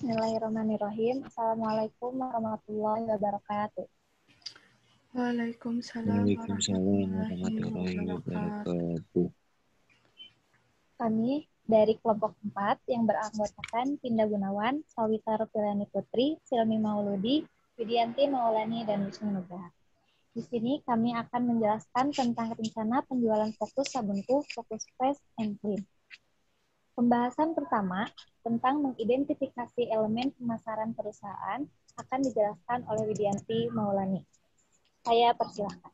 Bismillahirrahmanirrahim. Assalamualaikum warahmatullahi wabarakatuh. Waalaikumsalam Waalaikumsalam warahmatullahi warahmatullahi wabarakatuh. wabarakatuh. Kami dari kelompok 4 yang beranggotakan Tinda Gunawan, Sawita Rupilani Putri, Silmi Mauludi, Widianti Maulani, dan Wisnu Nugraha. Di sini kami akan menjelaskan tentang rencana penjualan fokus sabunku, Fokus Fresh and Clean. Pembahasan pertama tentang mengidentifikasi elemen pemasaran perusahaan akan dijelaskan oleh Widianti Maulani. Saya persilahkan.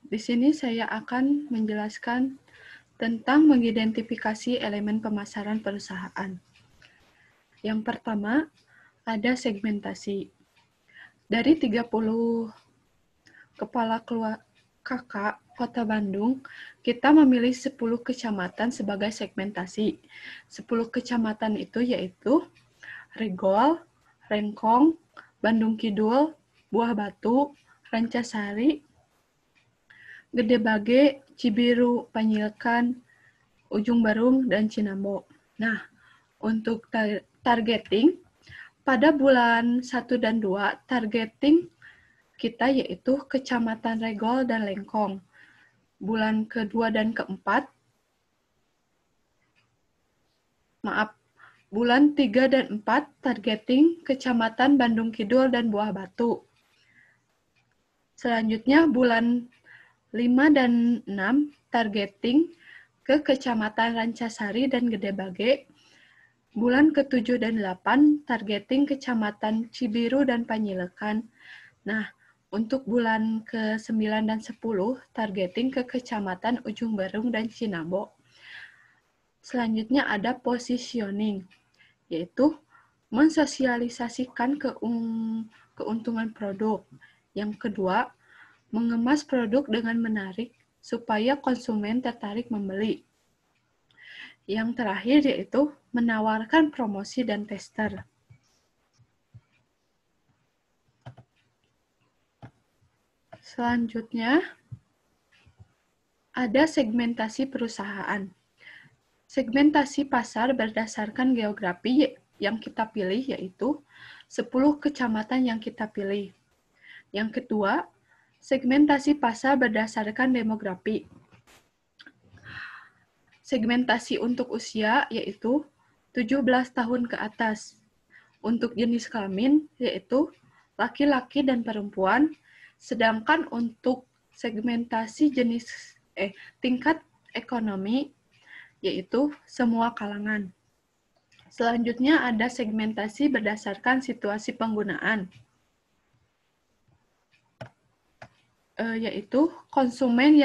Di sini saya akan menjelaskan tentang mengidentifikasi elemen pemasaran perusahaan. Yang pertama, ada segmentasi. Dari 30 kepala kakak Kota Bandung, kita memilih 10 kecamatan sebagai segmentasi. 10 kecamatan itu yaitu Regol, Rengkong, Bandung Kidul, Buah Batu, Rancasari, Gede Bage, Cibiru, Panyilkan, Ujung Barung, dan Cinambo. Nah, untuk targeting, pada bulan 1 dan 2, targeting kita yaitu Kecamatan Regol dan Lengkong. Bulan ke-2 dan ke-4, bulan 3 dan 4, targeting Kecamatan Bandung Kidul dan Buah Batu. Selanjutnya, bulan 5 dan 6, targeting ke Kecamatan Rancasari dan Gede Bage. Bulan ke-7 dan 8, targeting Kecamatan Cibiru dan Panyilekan. Nah, untuk bulan ke-9 dan 10, targeting ke Kecamatan Ujung Barung dan Cinambo. Selanjutnya ada positioning, yaitu mensosialisasikan keuntungan produk. Yang kedua, mengemas produk dengan menarik supaya konsumen tertarik membeli. Yang terakhir yaitu menawarkan promosi dan tester. Selanjutnya, ada segmentasi perusahaan. Segmentasi pasar berdasarkan geografi yang kita pilih yaitu 10 kecamatan yang kita pilih. Yang kedua, segmentasi pasar berdasarkan demografi. Segmentasi untuk usia yaitu 17 tahun ke atas. Untuk jenis kelamin yaitu laki-laki dan perempuan, sedangkan untuk segmentasi tingkat ekonomi yaitu semua kalangan. Selanjutnya ada segmentasi berdasarkan situasi penggunaan, yaitu konsumen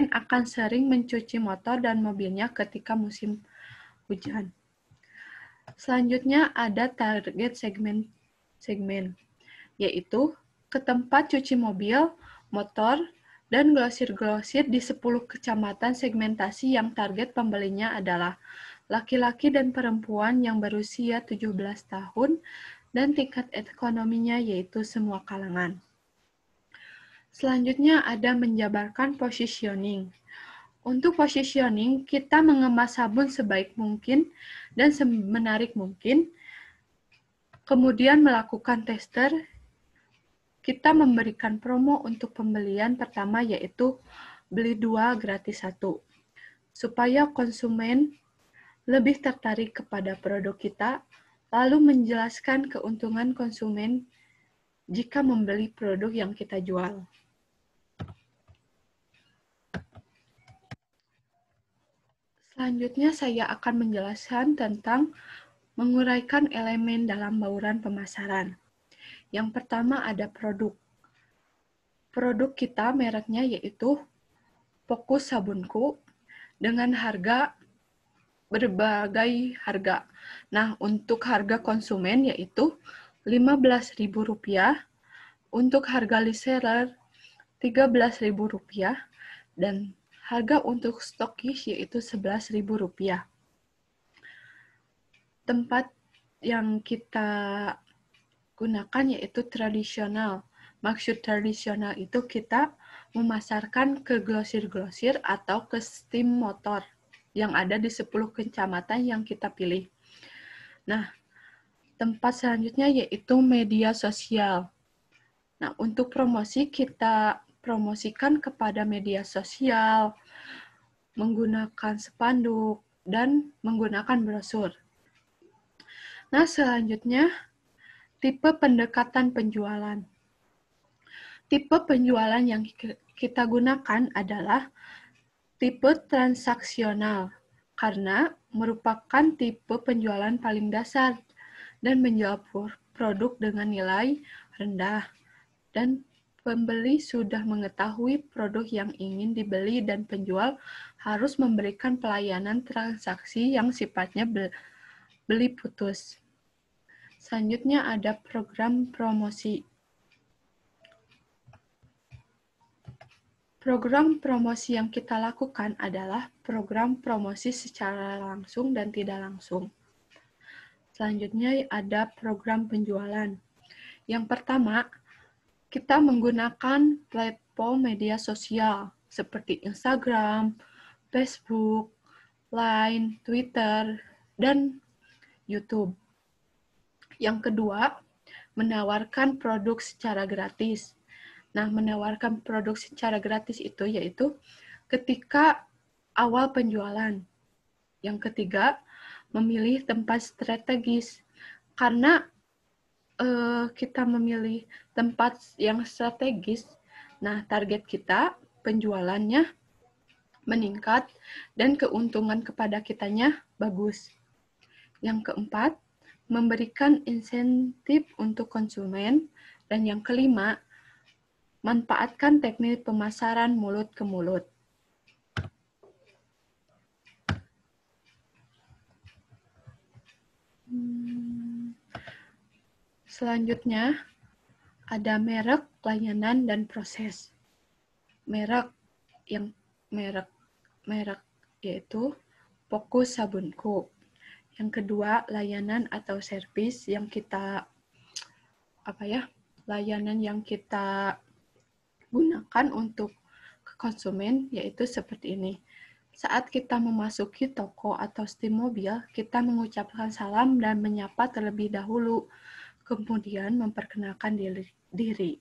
akan sering mencuci motor dan mobilnya ketika musim hujan. Selanjutnya ada target segmen, yaitu ke tempat cuci mobil, motor, dan glosir-glosir di 10 kecamatan segmentasi yang target pembelinya adalah laki-laki dan perempuan yang berusia 17 tahun dan tingkat ekonominya yaitu semua kalangan. Selanjutnya ada menjabarkan positioning. Untuk positioning, kita mengemas sabun sebaik mungkin dan semenarik mungkin. Kemudian melakukan tester, kita memberikan promo untuk pembelian pertama yaitu beli 2 gratis 1. Supaya konsumen lebih tertarik kepada produk kita, lalu menjelaskan keuntungan konsumen jika membeli produk yang kita jual. Selanjutnya saya akan menjelaskan tentang menguraikan elemen dalam bauran pemasaran. Yang pertama ada produk. Produk kita mereknya yaitu Fokus Sabunku dengan harga berbagai harga. Nah, untuk harga konsumen yaitu Rp15.000, untuk harga reseller Rp13.000, dan harga untuk stokis yaitu Rp11.000. Tempat yang kita gunakan yaitu tradisional. Maksud tradisional itu kita memasarkan ke glosir-glosir atau ke steam motor yang ada di 10 kecamatan yang kita pilih. Nah, tempat selanjutnya yaitu media sosial. Nah, untuk promosi kita promosikan kepada media sosial, menggunakan spanduk, dan menggunakan brosur. Nah, selanjutnya tipe pendekatan penjualan. Tipe penjualan yang kita gunakan adalah tipe transaksional, karena merupakan tipe penjualan paling dasar dan menjual produk dengan nilai rendah, dan pembeli sudah mengetahui produk yang ingin dibeli dan penjual harus memberikan pelayanan transaksi yang sifatnya beli putus. Selanjutnya ada program promosi. Program promosi yang kita lakukan adalah program promosi secara langsung dan tidak langsung. Selanjutnya ada program penjualan. Yang pertama, kita menggunakan platform media sosial seperti Instagram, Facebook, Line, Twitter, dan YouTube. Yang kedua, menawarkan produk secara gratis. Nah, menawarkan produk secara gratis itu yaitu ketika awal penjualan. Yang ketiga, memilih tempat strategis. Karena kita memilih tempat yang strategis, nah target kita penjualannya meningkat dan keuntungan kepada kitanya bagus. Yang keempat, memberikan insentif untuk konsumen. Dan yang kelima, manfaatkan teknik pemasaran mulut ke mulut. Selanjutnya, ada merek, layanan, dan proses. Merek yaitu Fokus Sabunku. Yang kedua, layanan atau servis yang kita gunakan untuk ke konsumen yaitu seperti ini. Saat kita memasuki toko atau steam mobil, kita mengucapkan salam dan menyapa terlebih dahulu, kemudian memperkenalkan diri.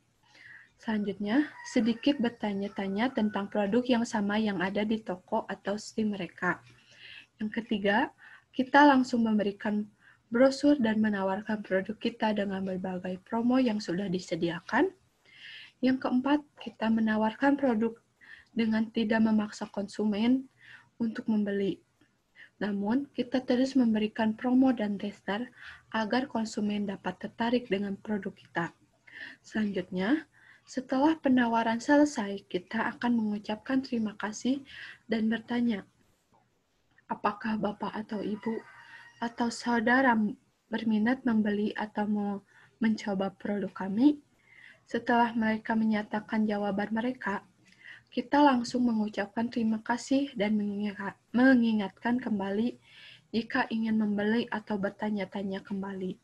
Selanjutnya, sedikit bertanya-tanya tentang produk yang sama yang ada di toko atau steam mereka. Yang ketiga, kita langsung memberikan brosur dan menawarkan produk kita dengan berbagai promo yang sudah disediakan. Yang keempat, kita menawarkan produk dengan tidak memaksa konsumen untuk membeli. Namun, kita terus memberikan promo dan tester agar konsumen dapat tertarik dengan produk kita. Selanjutnya, setelah penawaran selesai, kita akan mengucapkan terima kasih dan bertanya, apakah Bapak atau Ibu atau saudara berminat membeli atau mau mencoba produk kami? Setelah mereka menyatakan jawaban mereka, kita langsung mengucapkan terima kasih dan mengingatkan kembali jika ingin membeli atau bertanya-tanya kembali.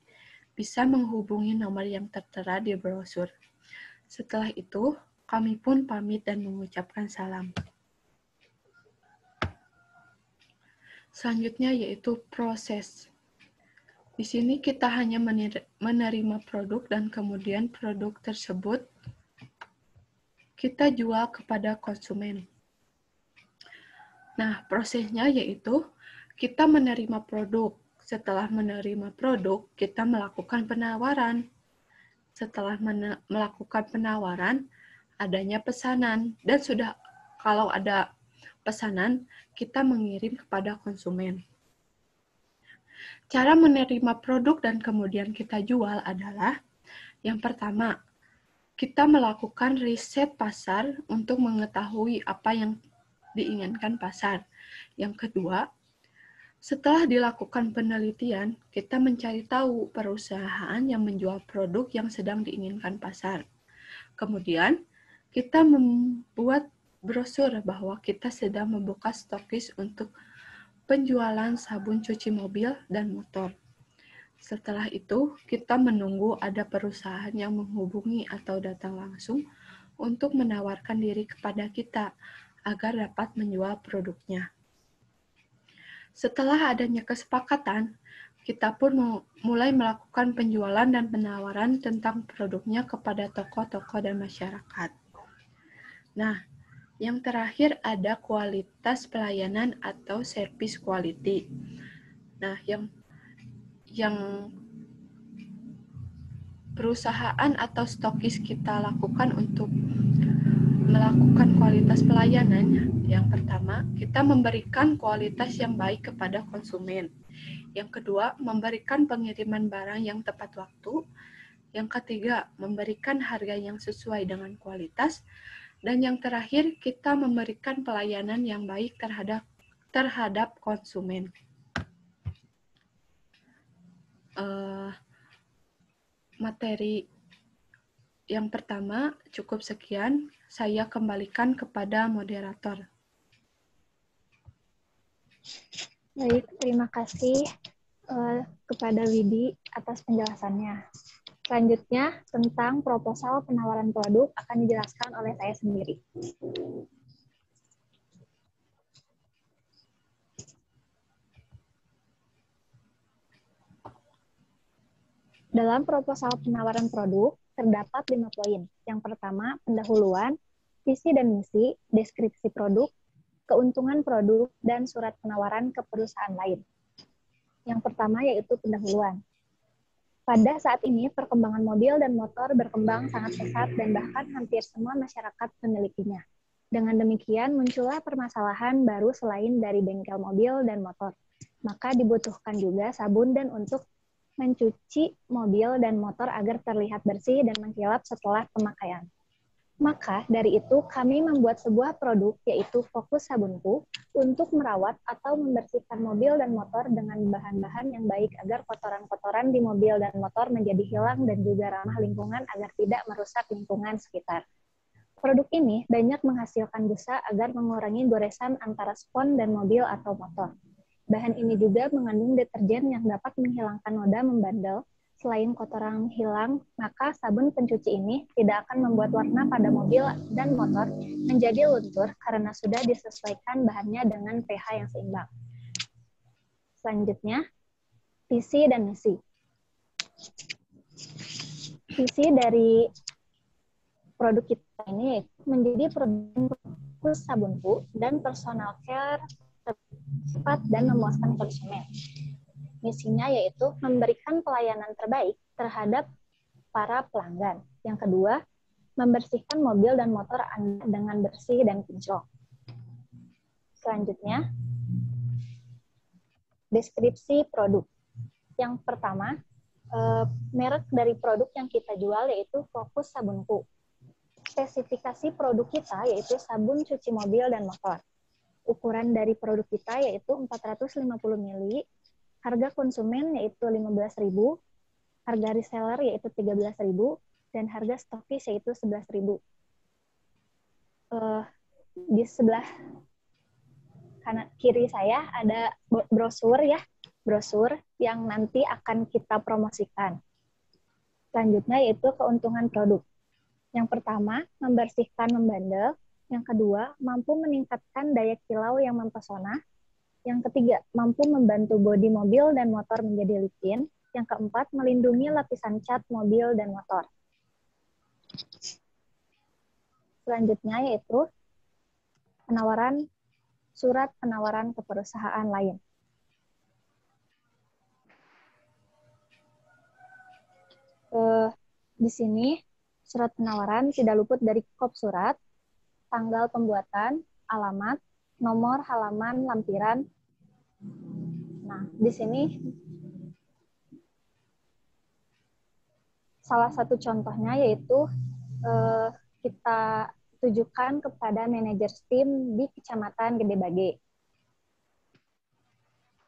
Bisa menghubungi nomor yang tertera di brosur. Setelah itu, kami pun pamit dan mengucapkan salam. Selanjutnya yaitu proses. Di sini kita hanya menerima produk dan kemudian produk tersebut kita jual kepada konsumen. Nah, prosesnya yaitu kita menerima produk. Setelah menerima produk, kita melakukan penawaran. Setelah melakukan penawaran, adanya pesanan. Dan kalau ada pesanan, kita mengirim kepada konsumen. Cara menerima produk dan kemudian kita jual adalah yang pertama, kita melakukan riset pasar untuk mengetahui apa yang diinginkan pasar. Yang kedua, setelah dilakukan penelitian, kita mencari tahu perusahaan yang menjual produk yang sedang diinginkan pasar. Kemudian, kita membuat brosur bahwa kita sedang membuka stokis untuk penjualan sabun cuci mobil dan motor. Setelah itu, kita menunggu ada perusahaan yang menghubungi atau datang langsung untuk menawarkan diri kepada kita agar dapat menjual produknya. Setelah adanya kesepakatan, kita pun mulai melakukan penjualan dan penawaran tentang produknya kepada toko-toko dan masyarakat. Nah, yang terakhir ada kualitas pelayanan atau service quality. Nah, yang perusahaan atau stokis kita lakukan untuk melakukan kualitas pelayanan. Yang pertama, kita memberikan kualitas yang baik kepada konsumen. Yang kedua, memberikan pengiriman barang yang tepat waktu. Yang ketiga, memberikan harga yang sesuai dengan kualitas. Dan yang terakhir, kita memberikan pelayanan yang baik terhadap konsumen. Materi yang pertama cukup sekian. Saya kembalikan kepada moderator. Baik, terima kasih kepada Widi atas penjelasannya. Selanjutnya, tentang proposal penawaran produk akan dijelaskan oleh saya sendiri. Dalam proposal penawaran produk, terdapat 5 poin. Yang pertama, pendahuluan, visi dan misi, deskripsi produk, keuntungan produk, dan surat penawaran ke perusahaan lain. Yang pertama yaitu pendahuluan. Pada saat ini, perkembangan mobil dan motor berkembang sangat pesat dan bahkan hampir semua masyarakat memilikinya. Dengan demikian, muncullah permasalahan baru selain dari bengkel mobil dan motor. Maka dibutuhkan juga sabun dan untuk mencuci mobil dan motor agar terlihat bersih dan mengkilap setelah pemakaian. Maka dari itu kami membuat sebuah produk yaitu Fokus Sabunku untuk merawat atau membersihkan mobil dan motor dengan bahan-bahan yang baik agar kotoran-kotoran di mobil dan motor menjadi hilang dan juga ramah lingkungan agar tidak merusak lingkungan sekitar. Produk ini banyak menghasilkan busa agar mengurangi goresan antara spon dan mobil atau motor. Bahan ini juga mengandung deterjen yang dapat menghilangkan noda membandel. Selain kotoran hilang, maka sabun pencuci ini tidak akan membuat warna pada mobil dan motor menjadi luntur karena sudah disesuaikan bahannya dengan pH yang seimbang. Selanjutnya, visi dan misi. Visi dari produk kita ini menjadi produk Fokus Sabunku dan personal care cepat dan memuaskan konsumen. Misinya yaitu memberikan pelayanan terbaik terhadap para pelanggan. Yang kedua, membersihkan mobil dan motor Anda dengan bersih dan kinclong. Selanjutnya, deskripsi produk. Yang pertama, merek dari produk yang kita jual yaitu Fokus Sabunku. Spesifikasi produk kita yaitu sabun cuci mobil dan motor. Ukuran dari produk kita yaitu 450 ml, harga konsumen yaitu 15.000, harga reseller yaitu 13.000, dan harga stokis yaitu 11.000. Di sebelah kanan kiri saya ada brosur yang nanti akan kita promosikan. Selanjutnya yaitu keuntungan produk. Yang pertama, membersihkan membandel. Yang kedua, mampu meningkatkan daya kilau yang mempesona. Yang ketiga, mampu membantu bodi mobil dan motor menjadi licin. Yang keempat, melindungi lapisan cat mobil dan motor. Selanjutnya yaitu surat penawaran ke perusahaan lain. Di sini, surat penawaran tidak luput dari kop surat, tanggal pembuatan, alamat, nomor halaman lampiran. Nah, di sini salah satu contohnya yaitu kita tujukan kepada manajer STIM di Kecamatan Gede Bage.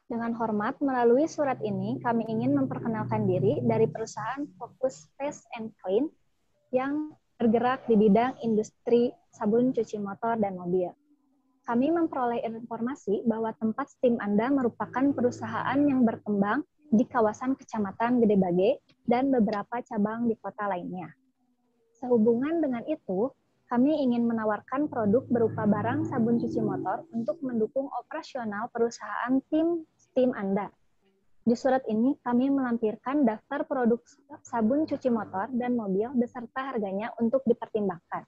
Dengan hormat, melalui surat ini kami ingin memperkenalkan diri dari perusahaan Fokus Fresh and Clean yang bergerak di bidang industri sabun cuci motor dan mobil. Kami memperoleh informasi bahwa tempat STIM Anda merupakan perusahaan yang berkembang di kawasan Kecamatan Gedebage dan beberapa cabang di kota lainnya. Sehubungan dengan itu, kami ingin menawarkan produk berupa barang sabun cuci motor untuk mendukung operasional perusahaan tim Anda. Di surat ini, kami melampirkan daftar produk sabun cuci motor dan mobil beserta harganya untuk dipertimbangkan.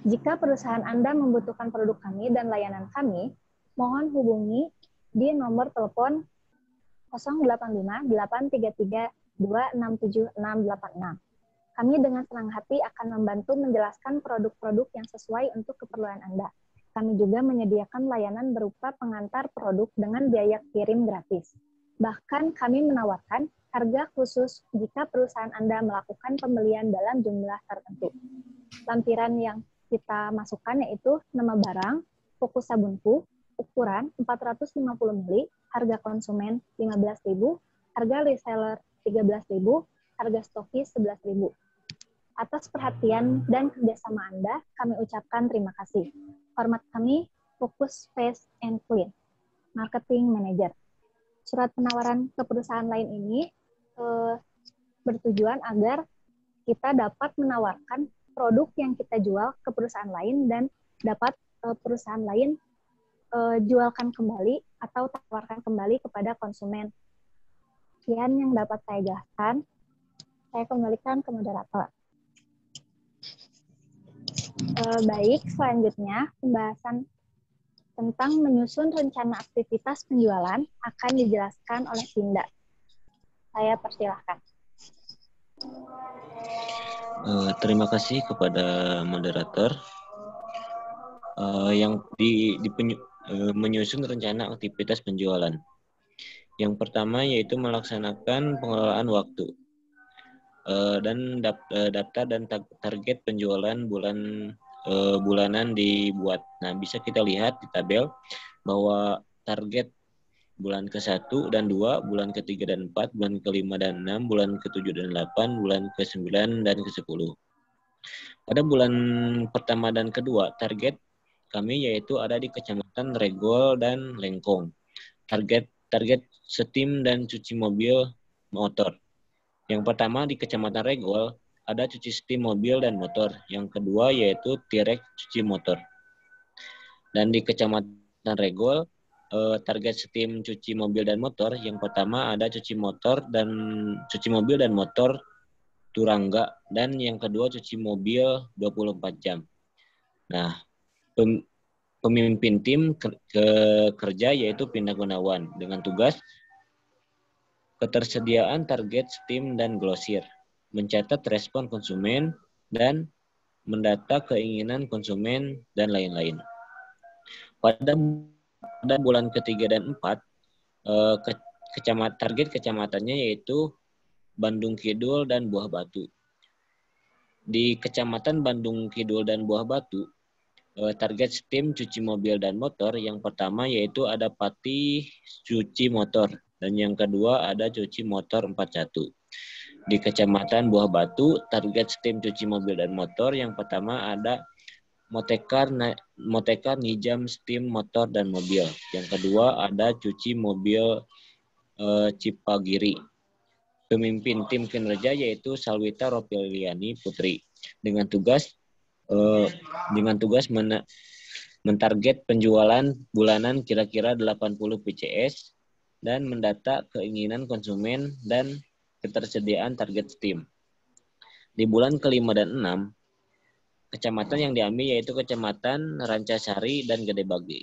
Jika perusahaan Anda membutuhkan produk kami dan layanan kami, mohon hubungi di nomor telepon 085 833 267 686. Kami dengan senang hati akan membantu menjelaskan produk-produk yang sesuai untuk keperluan Anda. Kami juga menyediakan layanan berupa pengantar produk dengan biaya kirim gratis. Bahkan kami menawarkan harga khusus jika perusahaan Anda melakukan pembelian dalam jumlah tertentu. Lampiran yang kita masukkan yaitu nama barang, fokus sabunku, ukuran 450 ml, harga konsumen 15.000, harga reseller 13.000, harga stokis 11.000. Atas perhatian dan kerjasama Anda, kami ucapkan terima kasih. Hormat kami, Fokus Fresh and Clean, Marketing Manager. Surat penawaran ke perusahaan lain ini bertujuan agar kita dapat menawarkan produk yang kita jual ke perusahaan lain dan dapat perusahaan lain jualkan kembali atau tawarkan kembali kepada konsumen. Sekian yang dapat saya jelaskan. Saya kembalikan ke moderator. Baik, selanjutnya pembahasan tentang menyusun rencana aktivitas penjualan akan dijelaskan oleh Tinda. Saya persilahkan. Terima kasih kepada moderator yang menyusun rencana aktivitas penjualan. Yang pertama yaitu melaksanakan pengelolaan waktu dan daftar dan target penjualan bulanan dibuat. Nah, bisa kita lihat di tabel bahwa target bulan ke-1 dan 2, bulan ke-3 dan 4, bulan ke-5 dan 6, bulan ke-7 dan 8, bulan ke-9 dan ke-10. Pada bulan pertama dan kedua, target kami yaitu ada di Kecamatan Regol dan Lengkong. Target setim dan cuci mobil motor. Yang pertama di Kecamatan Regol ada cuci setim mobil dan motor. Yang kedua yaitu tirek cuci motor. Dan di Kecamatan Regol target setim cuci mobil dan motor. Yang pertama ada cuci mobil dan motor Turangga, dan yang kedua cuci mobil 24 jam. Nah, pemimpin tim kerja yaitu Pindah Gunawan dengan tugas ketersediaan target steam dan glosir, mencatat respon konsumen dan mendata keinginan konsumen dan lain-lain. Pada bulan ketiga dan 4, target kecamatannya yaitu Bandung Kidul dan Buah Batu. Di Kecamatan Bandung Kidul dan Buah Batu, target steam cuci mobil dan motor yang pertama yaitu ada Pati cuci motor dan yang kedua ada cuci motor 41. Di Kecamatan Buah Batu, target steam cuci mobil dan motor yang pertama ada Motekar Nijam steam motor dan mobil. Yang kedua ada cuci mobil Cipagiri. Pemimpin tim kinerja yaitu Salwita Ropiliani Putri dengan tugas mentarget penjualan bulanan kira-kira 80 PCS dan mendata keinginan konsumen dan ketersediaan target steam. Di bulan ke-5 dan 6, kecamatan yang diambil yaitu Kecamatan Rancasari dan Gedebage.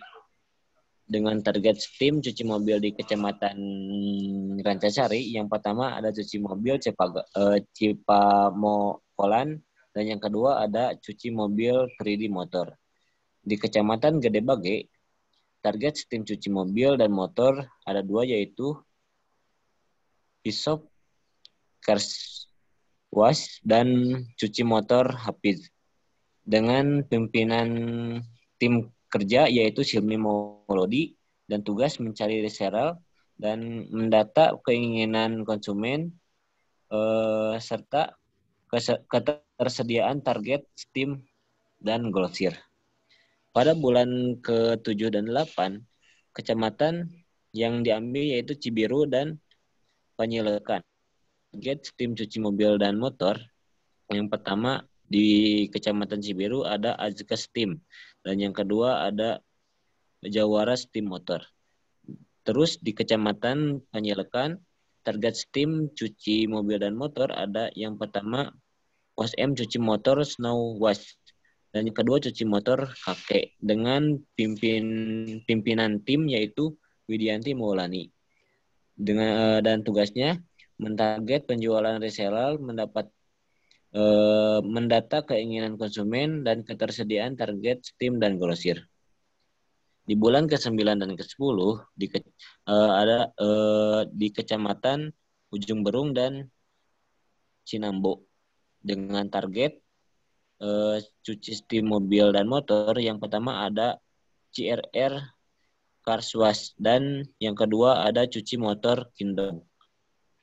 Dengan target steam cuci mobil di Kecamatan Rancasari, yang pertama ada cuci mobil Cipamokolan dan yang kedua ada cuci mobil 3D motor. Di Kecamatan Gedebage, target steam cuci mobil dan motor ada 2 yaitu Bishop Cars Wash dan cuci motor Hafiz. Dengan pimpinan tim kerja yaitu Silmi Mauludi dan tugas mencari reseller dan mendata keinginan konsumen serta ketersediaan target steam dan glosir. Pada bulan ke-7 dan 8, kecamatan yang diambil yaitu Cibiru dan Penyelekan. Target tim cuci mobil dan motor. Yang pertama di Kecamatan Cibiru ada Azka Steam. Dan yang kedua ada Jawara Steam Motor. Terus di Kecamatan Penyelekan, target Steam cuci mobil dan motor ada yang pertama Wash M cuci motor Snow Wash. Dan yang kedua cuci motor kakek dengan pimpinan tim yaitu Widianti Maulani. Dan tugasnya mentarget penjualan reseller, mendata keinginan konsumen dan ketersediaan target Steam dan grosir. Di bulan ke-9 dan ke-10 ada di Kecamatan Ujung Berung dan Cinambo dengan target cuci Steam mobil dan motor. Yang pertama ada CRR Cars Wash dan yang kedua ada cuci motor Kindong.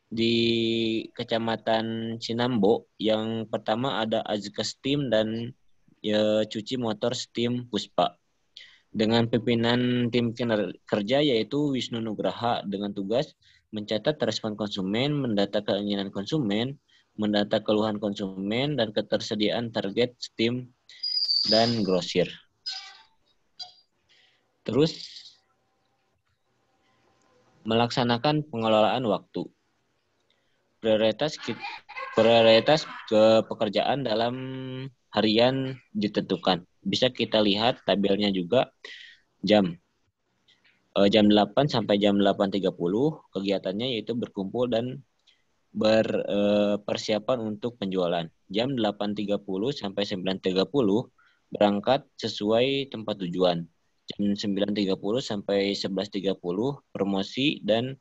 Di Kecamatan Cinambo yang pertama ada Azka Steam dan cuci motor Steam Puspa. Dengan pimpinan tim kerja yaitu Wisnu Nugraha dengan tugas mencatat respon konsumen, mendata keinginan konsumen, mendata keluhan konsumen, dan ketersediaan target Steam dan grosir. Terus melaksanakan pengelolaan waktu. Prioritas ke pekerjaan dalam harian ditentukan. Bisa kita lihat tabelnya juga jam 8 sampai jam 8.30 kegiatannya yaitu berkumpul dan berpersiapan untuk penjualan. Jam 8.30 sampai 9.30 berangkat sesuai tempat tujuan. Jam 9.30 sampai 11.30 promosi dan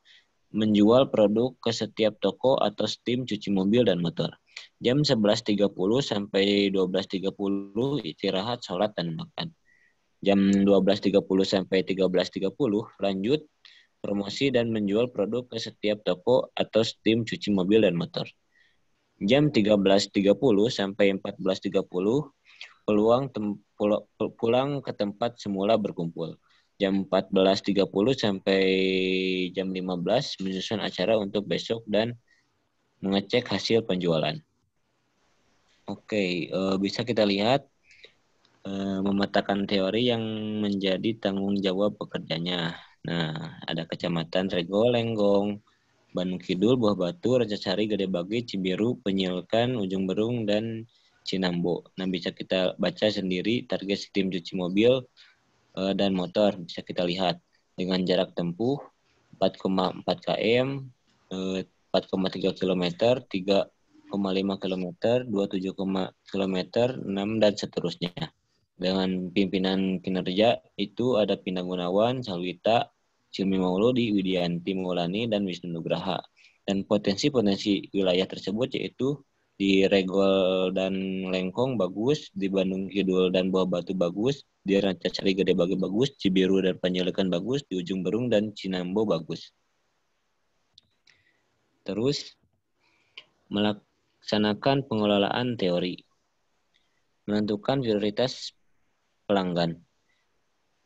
menjual produk ke setiap toko atau Steam cuci mobil dan motor. Jam 11.30 sampai 12.30 istirahat, sholat, dan makan. Jam 12.30 sampai 13.30 lanjut promosi dan menjual produk ke setiap toko atau Steam cuci mobil dan motor. Jam 13.30 sampai 14.30 pulang ke tempat semula berkumpul. Jam 14.30 sampai jam 15 menyusun acara untuk besok dan mengecek hasil penjualan. Oke, bisa kita lihat memetakan teori yang menjadi tanggung jawab pekerjanya. Nah, ada Kecamatan Regol, Lenggong, Bandung Kidul, Buah Batu, Rancasari, Gede Bage, Cibiru, Penyelekan, Ujung Berung, dan Cinambo. Nah, bisa kita baca sendiri target Steam cuci mobil dan motor. Bisa kita lihat dengan jarak tempuh 4,4 km, 4,3 km, 3,5 km, 27 km, 6, dan seterusnya. Dengan pimpinan kinerja itu ada Pindah Gunawan, Salwita, Silmi Mauludi, Widianti Maulani, dan Wisnu Nugraha. Dan potensi-potensi wilayah tersebut yaitu di Regol dan Lengkong bagus, di Bandung Kidul dan Buah Batu bagus, di Rancasari Gede Bage bagus, Cibiru dan Penyelekan bagus, di Ujung Berung dan Cinambo bagus. Terus melaksanakan pengelolaan teori. Menentukan prioritas pelanggan.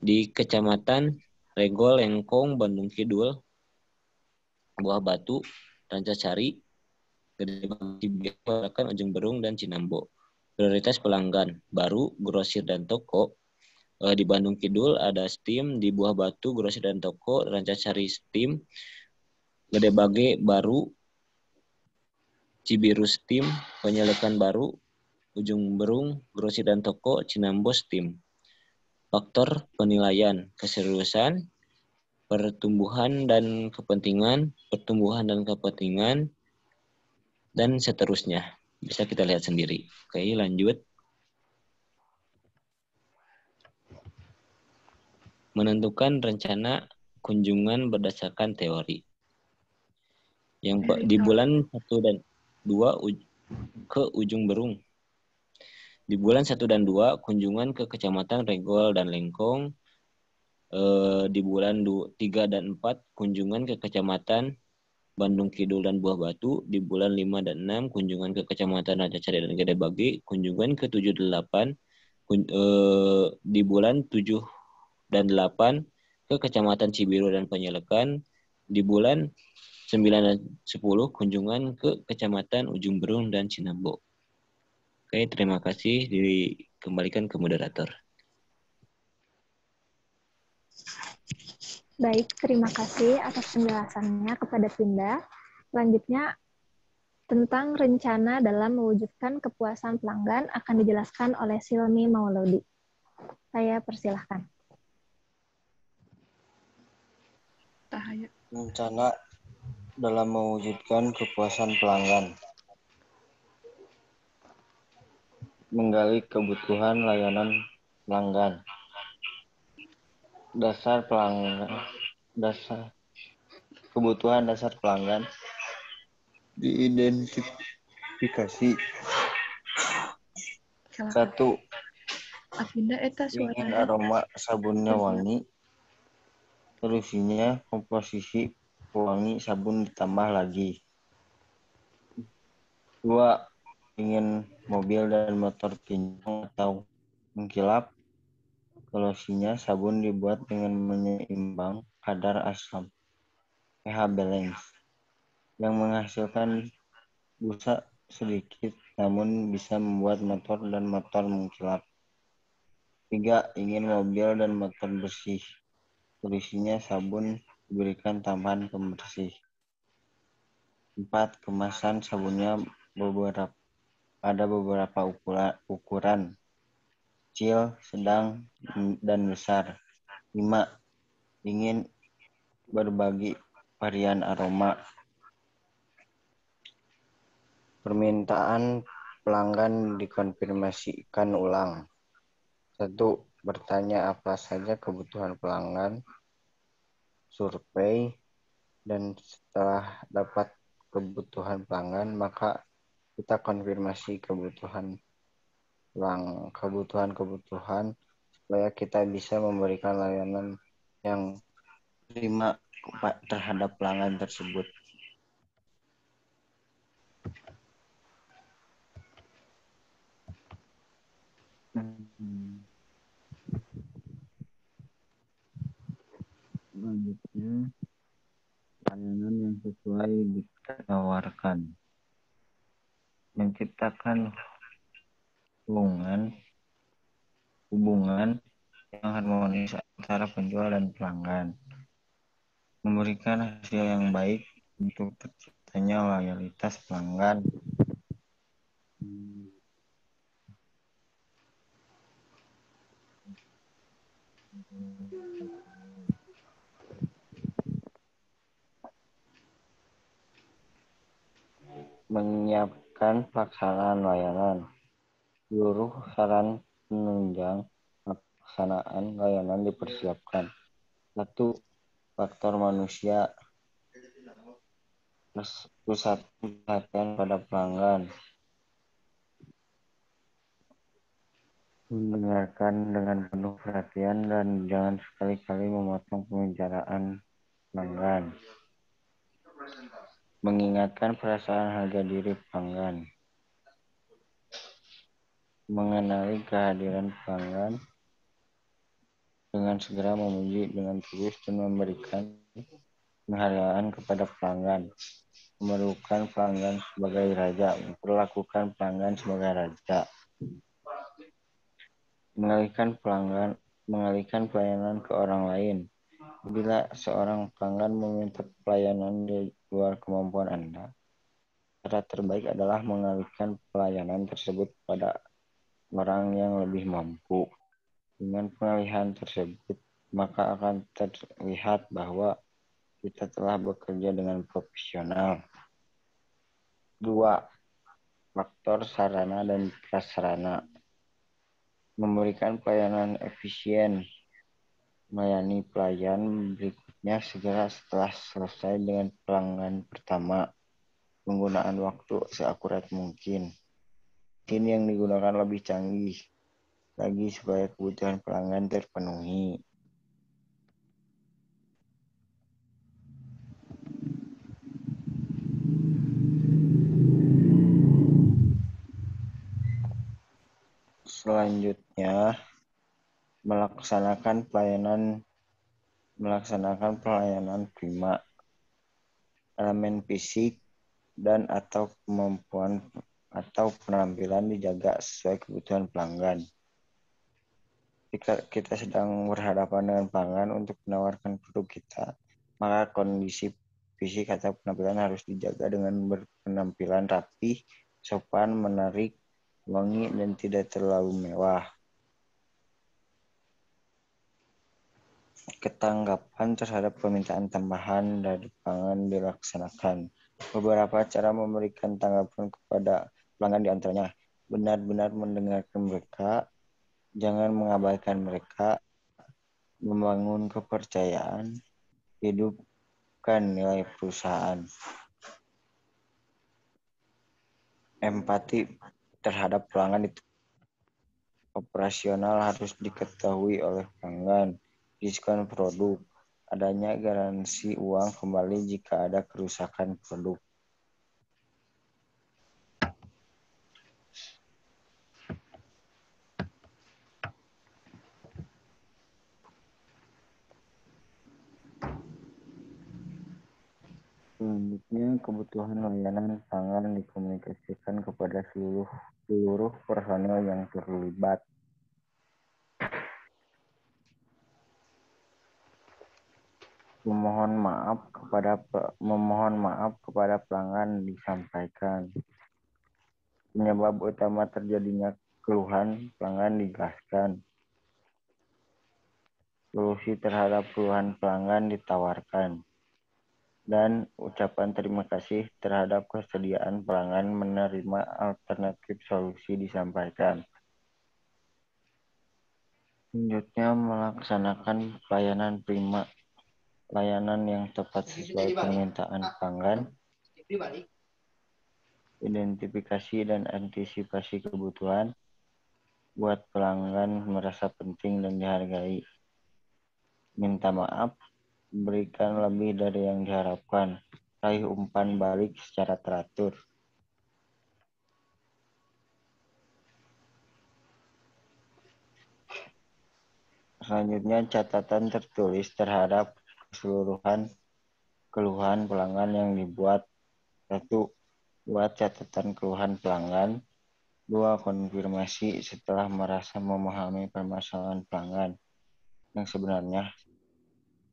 Di Kecamatan Regol, Lengkong, Bandung Kidul, Buah Batu, Rancasari, Gede Bage, Ujung Berung, dan Cinambo. Prioritas pelanggan baru, grosir dan toko. Di Bandung Kidul ada Steam, di Buah Batu grosir dan toko, Rancasari Steam, Gede Bage baru, Cibiru Steam, Penyelekan baru, Ujung Berung grosir dan toko, Cinambo Steam. Faktor penilaian keseriusan, pertumbuhan dan kepentingan, dan seterusnya. Bisa kita lihat sendiri. Oke, lanjut. Menentukan rencana kunjungan berdasarkan teori. Yang di bulan 1 dan 2 ke Ujung Berung. Di bulan 1 dan 2 kunjungan ke Kecamatan Regol dan Lengkong. Di bulan 3 dan 4 kunjungan ke Kecamatan Bandung Kidul dan Buah Batu. Di bulan 5 dan 6 kunjungan ke Kecamatan Rancasari dan Gede Bage. Kunjungan ke 7 dan 8 di bulan 7 dan 8 ke Kecamatan Cibiru dan Penyelekan. Di bulan 9 dan 10 kunjungan ke Kecamatan Ujung Berung dan Cinambo. Oke, terima kasih. Dikembalikan ke moderator. Baik, terima kasih atas penjelasannya kepada Pinda. Selanjutnya, tentang rencana dalam mewujudkan kepuasan pelanggan akan dijelaskan oleh Silmi Mauludi. Saya persilahkan. Rencana dalam mewujudkan kepuasan pelanggan. Menggali kebutuhan layanan pelanggan. Kebutuhan dasar pelanggan diidentifikasi. 1. Ingin aroma sabunnya wangi, solusinya komposisi pewangi sabun ditambah lagi. 2. Ingin mobil dan motor kinclong atau mengkilap, solusinya sabun dibuat dengan menyeimbang kadar asam pH balance yang menghasilkan busa sedikit namun bisa membuat motor dan motor mengkilap. 3. Ingin mobil dan motor bersih, solusinya sabun diberikan tambahan pembersih. 4. Kemasan sabunnya ada beberapa ukuran, kecil, sedang, dan besar. 5. Ingin berbagi varian aroma. Permintaan pelanggan dikonfirmasikan ulang. 1. Bertanya apa saja kebutuhan pelanggan, survei, dan setelah dapat kebutuhan pelanggan, maka kita konfirmasi kebutuhan supaya kita bisa memberikan layanan yang prima terhadap pelanggan tersebut. Selanjutnya, layanan yang sesuai ditawarkan. Menciptakan hubungan yang harmonis antara penjual dan pelanggan. Memberikan hasil yang baik untuk terciptanya loyalitas pelanggan. Menyiapkan pelaksanaan layanan. Seluruh saran penunjang pelaksanaan layanan dipersiapkan. 1. Faktor manusia. Pusat perhatian pada pelanggan. Mendengarkan dengan penuh perhatian dan jangan sekali-kali memotong pembicaraan pelanggan. Mengingatkan perasaan harga diri pelanggan. Mengenali kehadiran pelanggan dengan segera memuji dengan tulus dan memberikan penghargaan kepada pelanggan. Memerlukan pelanggan sebagai raja, memperlakukan pelanggan sebagai raja. Mengalihkan pelayanan ke orang lain. Bila seorang pelanggan meminta pelayanan di luar kemampuan Anda, cara terbaik adalah mengalihkan pelayanan tersebut pada orang yang lebih mampu. Dengan pengalihan tersebut, maka akan terlihat bahwa kita telah bekerja dengan profesional. 2. Faktor sarana dan prasarana. Memberikan pelayanan efisien. Melayani pelanggan berikutnya segera setelah selesai dengan pelanggan pertama. Penggunaan waktu seakurat mungkin. Mesin yang digunakan lebih canggih lagi supaya kebutuhan pelanggan terpenuhi. Selanjutnya, melaksanakan pelayanan prima. elemen fisik dan atau kemampuan atau penampilan dijaga sesuai kebutuhan pelanggan. Jika kita sedang berhadapan dengan pelanggan untuk menawarkan produk kita, maka kondisi fisik atau penampilan harus dijaga dengan berpenampilan rapi, sopan, menarik, wangi, dan tidak terlalu mewah. Ketanggapan terhadap permintaan tambahan dari pelanggan dilaksanakan. Beberapa cara memberikan tanggapan kepada pelanggan diantaranya benar-benar mendengarkan mereka, jangan mengabaikan mereka, membangun kepercayaan, hidupkan nilai perusahaan. Empati terhadap pelanggan itu operasional harus diketahui oleh pelanggan. Diskon produk, adanya garansi uang kembali jika ada kerusakan produk. Selanjutnya, kebutuhan layanan pelanggan dikomunikasikan kepada seluruh personel yang terlibat. Memohon maaf kepada pelanggan disampaikan. Penyebab utama terjadinya keluhan pelanggan dijelaskan. Solusi terhadap keluhan pelanggan ditawarkan. Dan ucapan terima kasih terhadap kesediaan pelanggan menerima alternatif solusi disampaikan. Selanjutnya, melaksanakan pelayanan prima. Layanan yang tepat sesuai permintaan pelanggan, identifikasi dan antisipasi kebutuhan, buat pelanggan merasa penting dan dihargai, minta maaf, berikan lebih dari yang diharapkan, raih umpan balik secara teratur. Selanjutnya, catatan tertulis terhadap keseluruhan keluhan pelanggan yang dibuat. 1. Buat catatan keluhan pelanggan. 2. Konfirmasi setelah merasa memahami permasalahan pelanggan. Yang sebenarnya,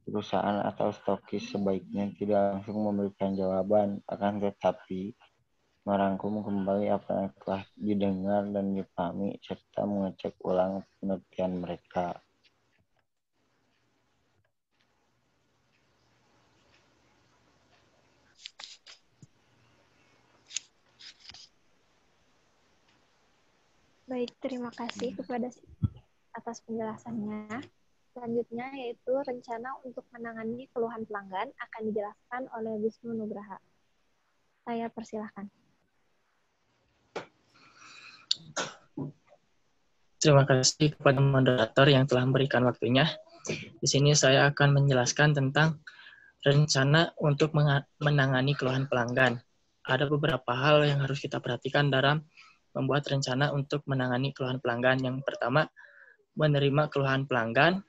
perusahaan atau stokis sebaiknya tidak langsung memberikan jawaban, akan tetapi merangkum kembali apa yang telah didengar dan dipahami, serta mengecek ulang pengertian mereka. Baik, terima kasih atas penjelasannya. Selanjutnya yaitu rencana untuk menangani keluhan pelanggan akan dijelaskan oleh Wisnu Nugraha. Saya persilahkan. Terima kasih kepada moderator yang telah memberikan waktunya. Di sini saya akan menjelaskan tentang rencana untuk menangani keluhan pelanggan. Ada beberapa hal yang harus kita perhatikan dalam membuat rencana untuk menangani keluhan pelanggan. Yang pertama, menerima keluhan pelanggan.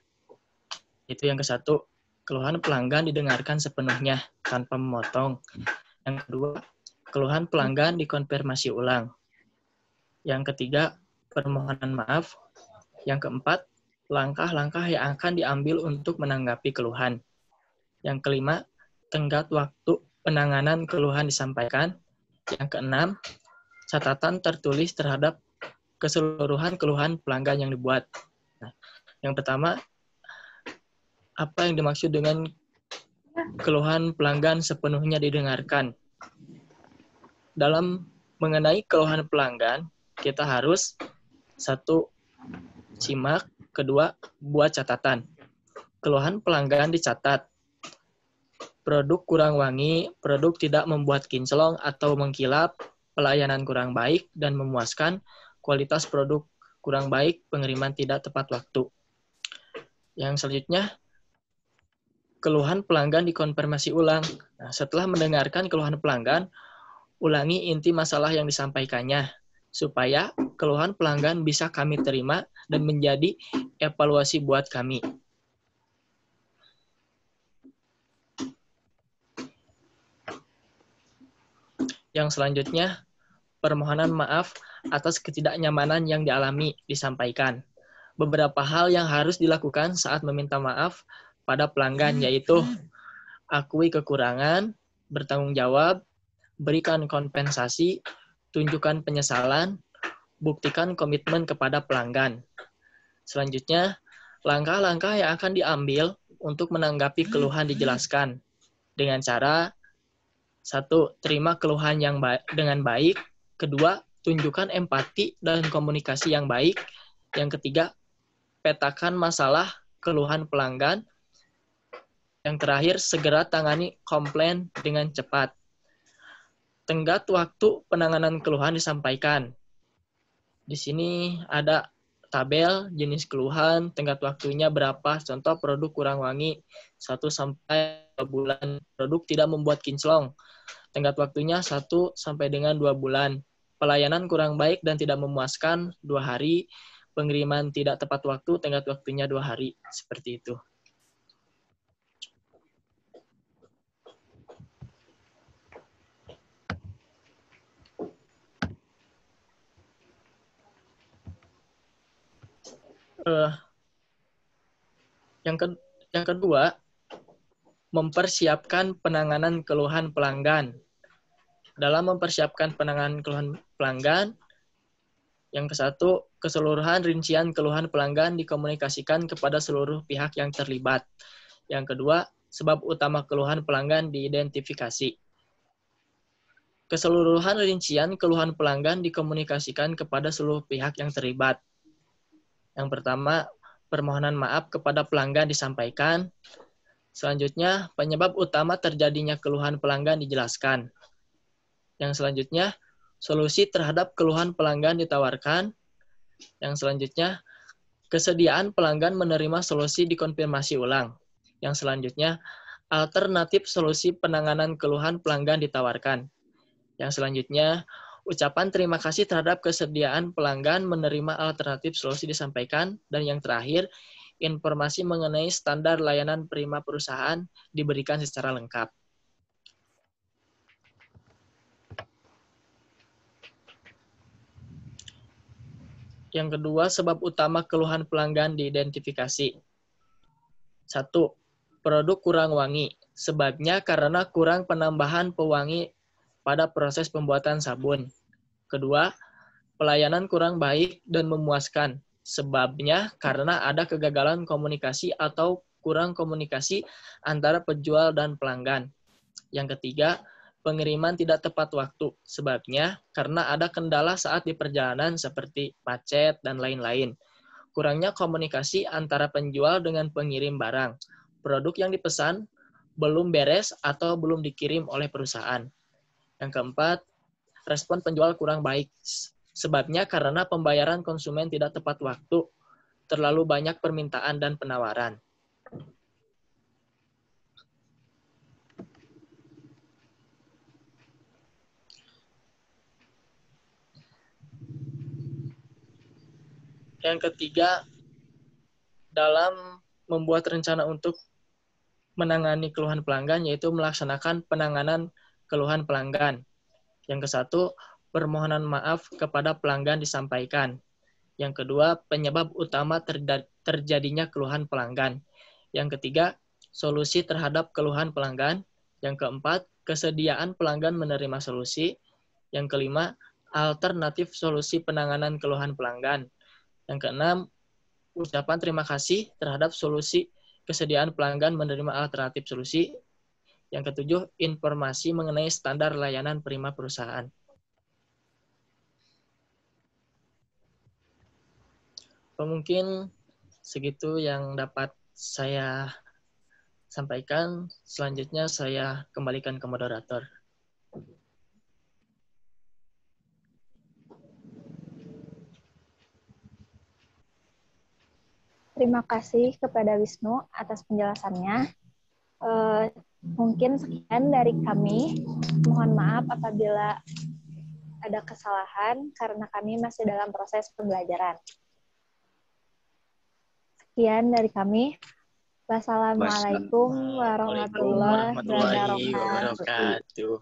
Itu yang ke-1, keluhan pelanggan didengarkan sepenuhnya tanpa memotong. Yang kedua, keluhan pelanggan dikonfirmasi ulang. Yang ketiga, permohonan maaf. Yang keempat, langkah-langkah yang akan diambil untuk menanggapi keluhan. Yang kelima, tenggat waktu penanganan keluhan disampaikan. Yang keenam, catatan tertulis terhadap keseluruhan keluhan pelanggan yang dibuat. Nah, yang pertama, apa yang dimaksud dengan keluhan pelanggan sepenuhnya didengarkan? Dalam mengenai keluhan pelanggan, kita harus 1. Simak, 2. Buat catatan. Keluhan pelanggan dicatat. Produk kurang wangi, produk tidak membuat kinclong atau mengkilap, pelayanan kurang baik dan memuaskan, kualitas produk kurang baik, pengiriman tidak tepat waktu. Yang selanjutnya, keluhan pelanggan dikonfirmasi ulang. Nah, setelah mendengarkan keluhan pelanggan, ulangi inti masalah yang disampaikannya, supaya keluhan pelanggan bisa kami terima dan menjadi evaluasi buat kami. Yang selanjutnya, permohonan maaf atas ketidaknyamanan yang dialami disampaikan. Beberapa hal yang harus dilakukan saat meminta maaf pada pelanggan yaitu akui kekurangan, bertanggung jawab, berikan kompensasi, tunjukkan penyesalan, buktikan komitmen kepada pelanggan. Selanjutnya, langkah-langkah yang akan diambil untuk menanggapi keluhan dijelaskan dengan cara 1. Terima keluhan dengan baik. 2. Tunjukkan empati dan komunikasi yang baik. Yang ketiga, petakan masalah keluhan pelanggan. Yang terakhir, segera tangani komplain dengan cepat. Tenggat waktu penanganan keluhan disampaikan. Di sini ada tabel jenis keluhan, tenggat waktunya berapa. Contoh produk kurang wangi 1 sampai 2 bulan. Produk tidak membuat kinclong. Tenggat waktunya 1 sampai dengan 2 bulan. Pelayanan kurang baik dan tidak memuaskan 2 hari. Pengiriman tidak tepat waktu, tenggat waktunya 2 hari. Seperti itu. Yang kedua, mempersiapkan penanganan keluhan pelanggan. Dalam mempersiapkan penanganan keluhan pelanggan, yang ke-1, keseluruhan rincian keluhan pelanggan dikomunikasikan kepada seluruh pihak yang terlibat. Yang kedua, sebab utama keluhan pelanggan diidentifikasi. Keseluruhan rincian keluhan pelanggan dikomunikasikan kepada seluruh pihak yang terlibat. Yang pertama, permohonan maaf kepada pelanggan disampaikan. Selanjutnya, penyebab utama terjadinya keluhan pelanggan dijelaskan. Yang selanjutnya, solusi terhadap keluhan pelanggan ditawarkan. Yang selanjutnya, kesediaan pelanggan menerima solusi dikonfirmasi ulang. Yang selanjutnya, alternatif solusi penanganan keluhan pelanggan ditawarkan. Yang selanjutnya, ucapan terima kasih terhadap kesediaan pelanggan menerima alternatif solusi disampaikan. Dan yang terakhir, informasi mengenai standar layanan prima perusahaan diberikan secara lengkap. Yang kedua, sebab utama keluhan pelanggan diidentifikasi. 1. Produk kurang wangi. Sebabnya karena kurang penambahan pewangi pada proses pembuatan sabun. Kedua, pelayanan kurang baik dan memuaskan. Sebabnya karena ada kegagalan komunikasi atau kurang komunikasi antara penjual dan pelanggan. Yang ketiga, pengiriman tidak tepat waktu. Sebabnya karena ada kendala saat di perjalanan seperti macet dan lain-lain. Kurangnya komunikasi antara penjual dengan pengirim barang. Produk yang dipesan belum beres atau belum dikirim oleh perusahaan. Yang keempat, respon penjual kurang baik. Sebabnya karena pembayaran konsumen tidak tepat waktu, terlalu banyak permintaan dan penawaran. Yang ketiga, dalam membuat rencana untuk menangani keluhan pelanggan, yaitu melaksanakan penanganan keluhan pelanggan. Yang ke-1, permohonan maaf kepada pelanggan disampaikan. Yang kedua, penyebab utama terjadinya keluhan pelanggan. Yang ketiga, solusi terhadap keluhan pelanggan. Yang keempat, kesediaan pelanggan menerima solusi. Yang kelima, alternatif solusi penanganan keluhan pelanggan. Yang keenam, ucapan terima kasih terhadap solusi kesediaan pelanggan menerima alternatif solusi. Yang ketujuh, informasi mengenai standar layanan prima perusahaan. Mungkin segitu yang dapat saya sampaikan. Selanjutnya saya kembalikan ke moderator. Terima kasih kepada Wisnu atas penjelasannya. Mungkin sekian dari kami. Mohon maaf apabila ada kesalahan karena kami masih dalam proses pembelajaran. Sekian dari kami. Wassalamualaikum warahmatullahi wabarakatuh.